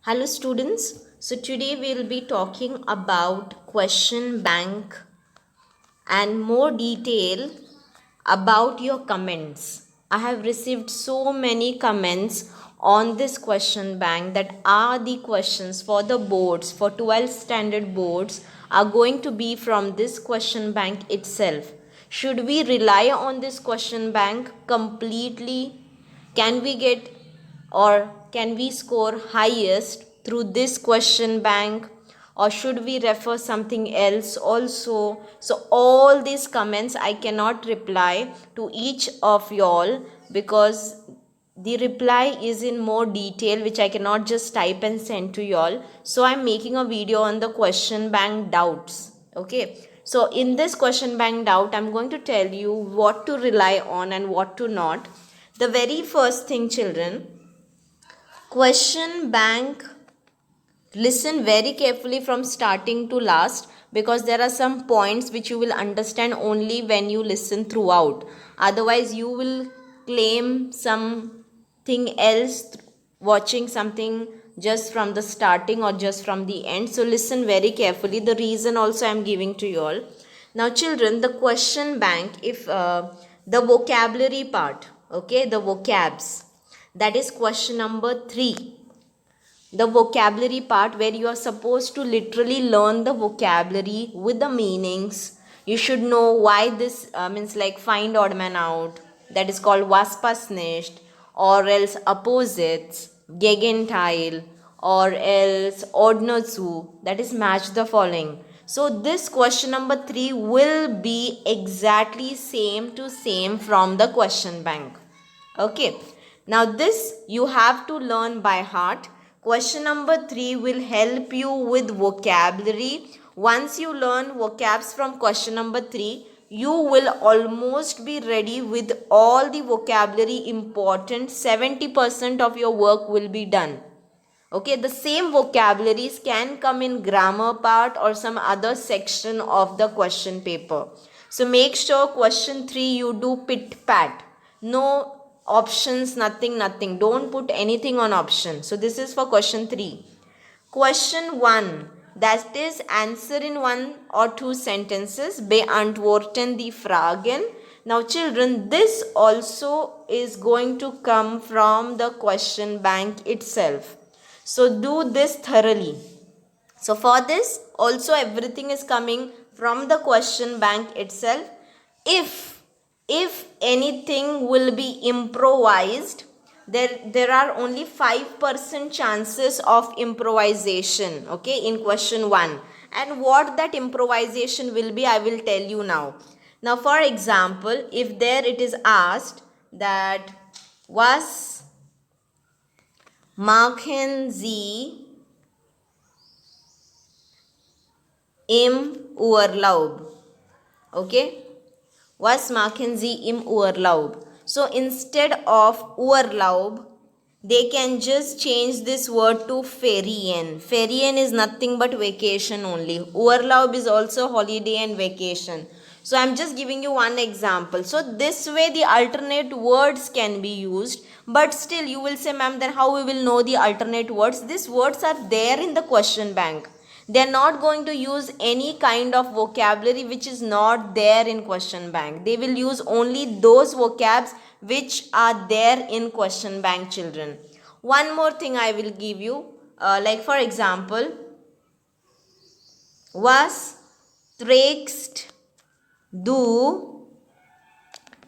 Hello students. So today we will be talking about question bank and more detail about your comments. I have received so many comments on this question bank that are the questions for the boards for 12th standard boards are going to be from this question bank itself. Should we rely on this question bank completely? Can we get or can we score highest through this question bank, or should we refer something else also? So all these comments I cannot reply to each of y'all because the reply is in more detail which I cannot just type and send to y'all. So I'm making a video on the question bank doubts. Okay, so in this question bank doubt I'm going to tell you what to rely on and what to not. The very first thing, children, question bank, listen very carefully from starting to last because there are some points which you will understand only when you listen throughout. Otherwise, you will claim something else watching something just from the starting or just from the end. So, listen very carefully. The reason also I am giving to you all. Now, children, the question bank, if the vocabulary part, okay, the vocabs, that is question number 3, the vocabulary part where you are supposed to literally learn the vocabulary with the meanings. You should know why this means, like find odd man out, that is called was pas nicht, or else opposites, Gegenteil, or else ordner zu, that is match the following. So this question number 3 will be exactly same to same from the question bank. Okay, now this you have to learn by heart. Question number 3 will help you with vocabulary. Once you learn vocabs from question number 3, you will almost be ready with all the vocabulary important. 70% of your work will be done. Okay, the same vocabularies can come in grammar part or some other section of the question paper. So make sure question 3 you do pit pat. No options, nothing. Don't put anything on option. So this is for question 3. Question 1, that is answer in 1 or 2 sentences, beantworten die Fragen. Now children, this also is going to come from the question bank itself. So do this thoroughly. So for this also everything is coming from the question bank itself. If anything will be improvised, there are only 5% chances of improvisation, okay, in question 1. And what that improvisation will be, I will tell you now. Now for example, if there it is asked that was machen Sie im Urlaub? Okay, was machen Sie im Urlaub? So instead of Urlaub, they can just change this word to Ferien. Ferien is nothing but vacation only. Urlaub is also holiday and vacation. So I'm just giving you one example. So this way the alternate words can be used. But still you will say, ma'am, then how we will know the alternate words? These words are there in the question bank. They are not going to use any kind of vocabulary which is not there in question bank. They will use only those vocabs which are there in question bank, children. One more thing I will give you, like for example, was trägst du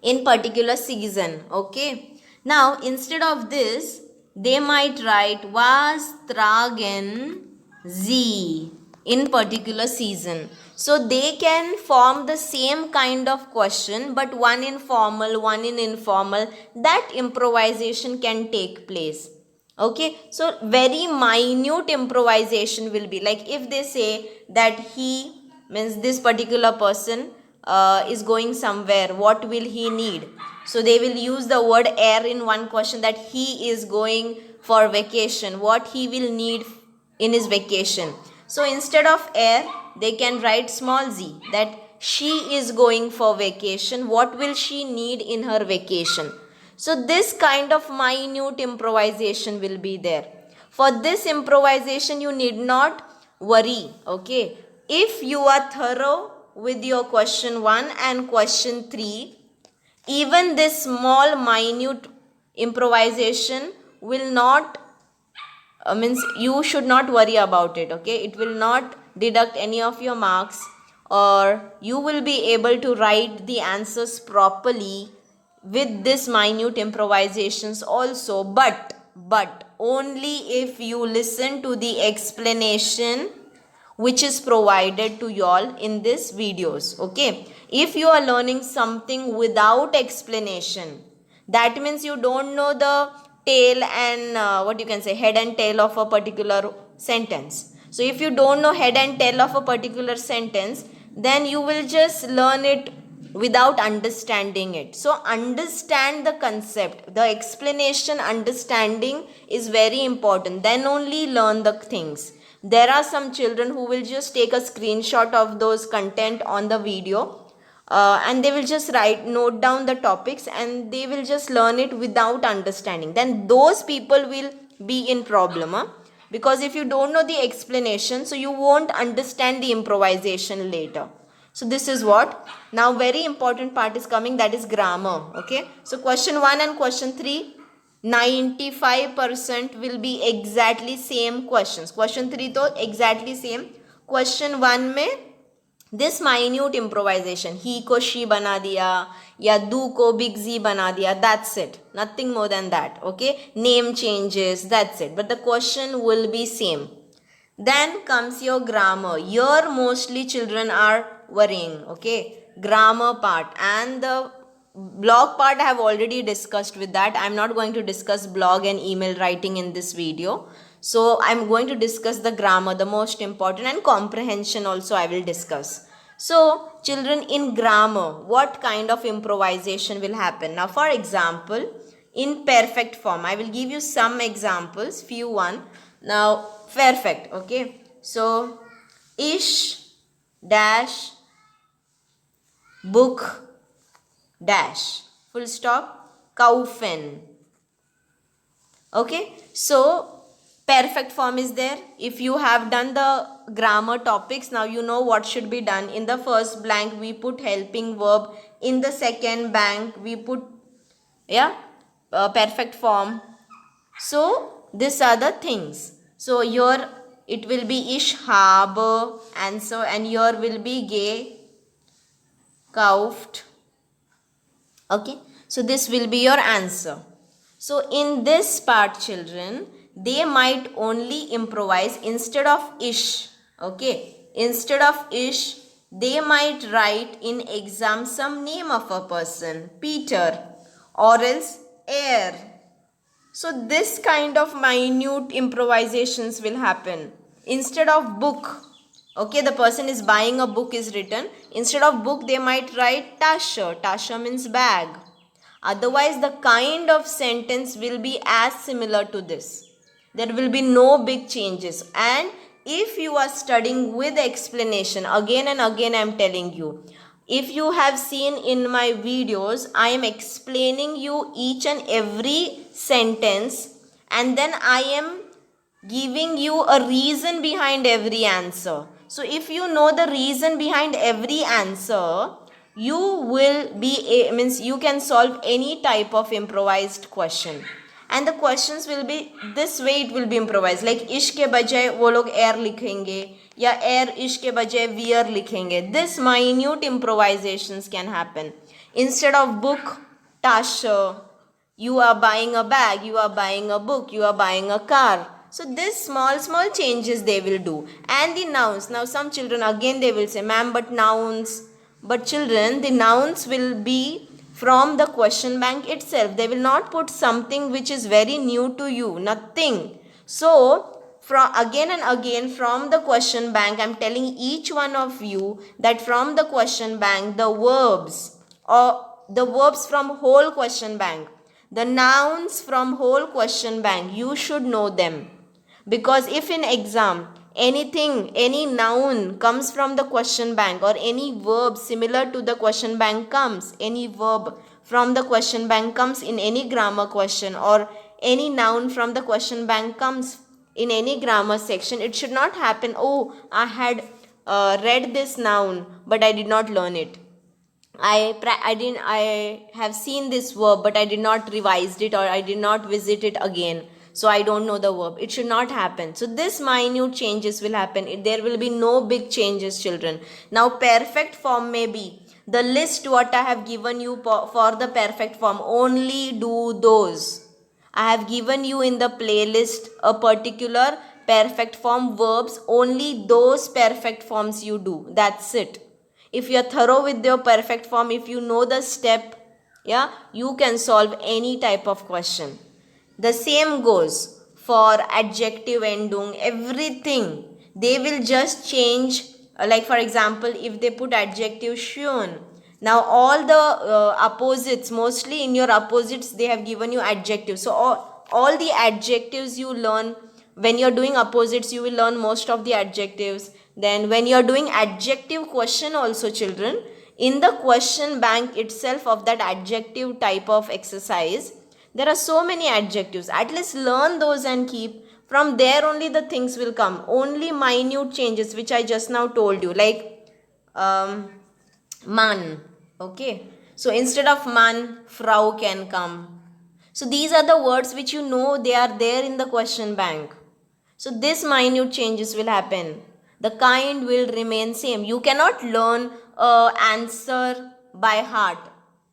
in particular season. Okay, now instead of this they might write was tragen sie in particular season. So they can form the same kind of question, but one in formal, one in informal. That improvisation can take place. Okay, so very minute improvisation will be like if they say that he means this particular person is going somewhere, what will he need? So they will use the word er in one question, that he is going for vacation, what he will need in his vacation. So instead of er, they can write small z, that she is going for vacation, what will she need in her vacation? So this kind of minute improvisation will be there. For this improvisation, you need not worry, okay? If you are thorough with your question 1 and question 3, even this small minute improvisation will not means you should not worry about it, okay? It will not deduct any of your marks, or you will be able to write the answers properly with this minute improvisations also, but only if you listen to the explanation which is provided to y'all in this videos, okay? If you are learning something without explanation, that means you don't know the tail and what you can say, head and tail of a particular sentence. So if you don't know head and tail of a particular sentence, then you will just learn it without understanding it. So understand the concept, the explanation, understanding is very important, then only learn the things. There are some children who will just take a screenshot of those content on the video and they will just note down the topics and they will just learn it without understanding. Then those people will be in problem, because if you don't know the explanation, so you won't understand the improvisation later. So this is what. Now very important part is coming, that is grammar, okay? So question 1 and question 3, 95% will be exactly same questions. Question 3 तो exactly same. Question 1 में this minute improvisation, he को she बना दिया या do को big Z बना दिया, that's it, nothing more than that, okay? Name changes, that's it, but the question will be same. Then comes your grammar. Here mostly children are worrying, okay? Grammar part, and the blog part I have already discussed with that. I'm not going to discuss blog and email writing in this video. So I'm going to discuss the grammar, the most important, and comprehension also I will discuss. So children, in grammar, what kind of improvisation will happen? Now for example, in perfect form, I will give you some examples, few one. Now perfect, okay? So ish dash book dash full stop kaufen, okay? So perfect form is there. If you have done the grammar topics, now you know what should be done. In the first blank we put helping verb, in the second blank we put perfect form. So these are the things. So your it will be ish habe answer, and your will be gekauft, okay? So this will be your answer. So in this part children, they might only improvise instead of ish, okay? Instead of ish, they might write in exam some name of a person, Peter, or else air. So this kind of minute improvisations will happen. Instead of book, okay, the person is buying a book is written. Instead of book, they might write Tasha. Tasha means bag. Otherwise, the kind of sentence will be as similar to this. There will be no big changes. And if you are studying with explanation, again and again I am telling you, if you have seen in my videos, I am explaining you each and every sentence, and then I am giving you a reason behind every answer. So if you know the reason behind every answer, you will be means you can solve any type of improvised question, and the questions will be this way, it will be improvised. Like ish के बजाय वो लोग air लिखेंगे, या air ish के बजाय wear लिखेंगे. This minute improvisations can happen. Instead of book, tasha, you are buying a bag, you are buying a book, you are buying a car. So this small changes they will do. And the nouns, now some children again they will say, ma'am, but nouns. But children, the nouns will be from the question bank itself. They will not put something which is very new to you, nothing. So from again and again from the question bank, I am telling each one of you that from the question bank, the verbs or the verbs from whole question bank, the nouns from whole question bank, you should know them. Because if in exam, any noun comes from the question bank, or any verb similar to the question bank comes, any verb from the question bank comes in any grammar question, or any noun from the question bank comes in any grammar section, it should not happen, oh, I had read this noun but I did not learn it. I have seen this verb but I did not revise it, or I did not visit it again, so I don't know the verb. It should not happen. So this minute changes will happen. There will be no big changes, children. Now perfect form may be the list what I have given you for the perfect form. Only do those. I have given you in the playlist a particular perfect form verbs. Only those perfect forms you do. That's it. If you are thorough with your perfect form, if you know the step, yeah, you can solve any type of question. The same goes for adjective endung, everything. They will just change, like for example, if they put adjective schön. Now all the opposites, mostly in your opposites, they have given you adjectives. So all the adjectives you learn, when you're doing opposites, you will learn most of the adjectives. Then when you're doing adjective question also, children, in the question bank itself of that adjective type of exercise, there are so many adjectives. At least learn those and keep. From there only the things will come. Only minute changes which I just now told you, like man. Okay. So instead of man, Frau can come. So these are the words which you know they are there in the question bank. So this minute changes will happen. The kind will remain same. You cannot learn answer by heart.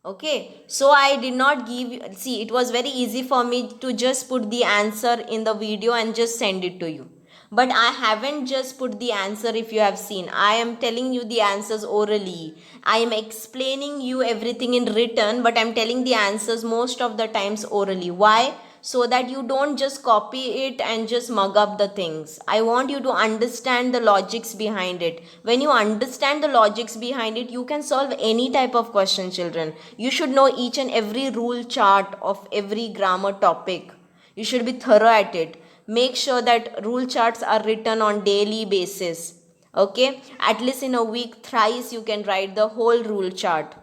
Okay. So I did not give, see, it was very easy for me to just put the answer in the video and just send it to you. But I haven't just put the answer. If you have seen, I am telling you the answers orally. I am explaining you everything in written, but I am telling the answers most of the times orally. Why? So that you don't just copy it and just mug up the things. I want you to understand the logics behind it. When you understand the logics behind it, you can solve any type of question, children. You should know each and every rule chart of every grammar topic. You should be thorough at it. Make sure that rule charts are written on daily basis. Okay, at least in a week thrice you can write the whole rule chart.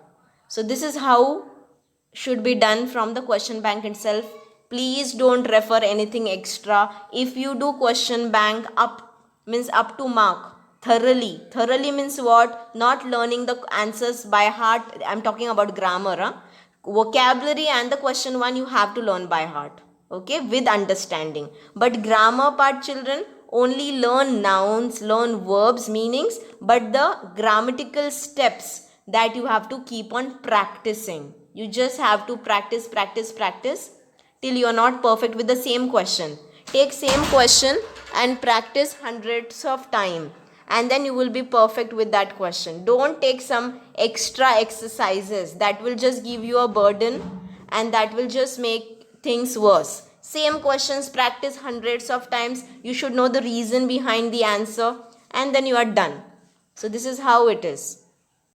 So this is how should be done from the question bank itself. Please don't refer anything extra. If you do question bank up, means up to mark, thoroughly means what? Not learning the answers by heart. I'm talking about grammar, vocabulary and the question one you have to learn by heart. Okay, with understanding. But grammar part, children, only learn nouns, learn verbs, meanings, but the grammatical steps that you have to keep on practicing. You just have to practice till you are not perfect with the same question. Take same question and practice hundreds of times, and then you will be perfect with that question. Don't take some extra exercises that will just give you a burden and that will just make things worse. Same questions, practice hundreds of times. You should know the reason behind the answer, and then you are done. So this is how it is.